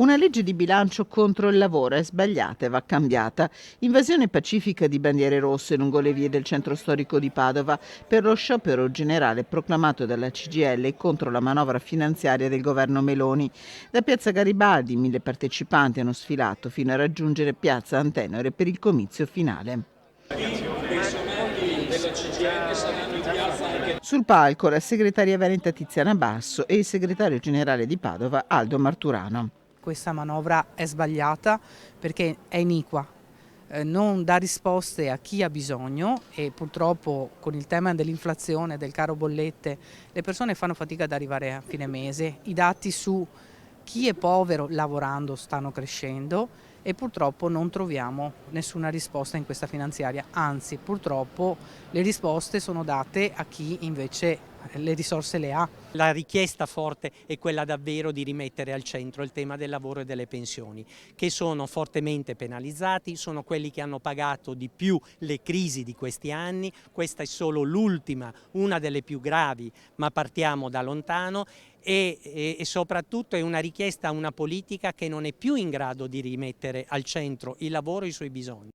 Una legge di bilancio contro il lavoro è sbagliata e va cambiata. Invasione pacifica di bandiere rosse lungo le vie del centro storico di Padova per lo sciopero generale proclamato dalla CGIL contro la manovra finanziaria del governo Meloni. Da Piazza Garibaldi 1000 partecipanti hanno sfilato fino a raggiungere Piazza Antenore per il comizio finale. Sul palco la segretaria veneta Tiziana Basso e il segretario generale di Padova Aldo Marturano. Questa manovra è sbagliata perché è iniqua, non dà risposte a chi ha bisogno e purtroppo con il tema dell'inflazione, del caro bollette, le persone fanno fatica ad arrivare a fine mese. I dati su chi è povero lavorando stanno crescendo e purtroppo non troviamo nessuna risposta in questa finanziaria, anzi purtroppo le risposte sono date a chi invece le risorse le ha. La richiesta forte è quella davvero di rimettere al centro il tema del lavoro e delle pensioni, che sono fortemente penalizzati, sono quelli che hanno pagato di più le crisi di questi anni. Questa è solo l'ultima, una delle più gravi, ma partiamo da lontano e soprattutto è una richiesta a una politica che non è più in grado di rimettere al centro il lavoro e i suoi bisogni.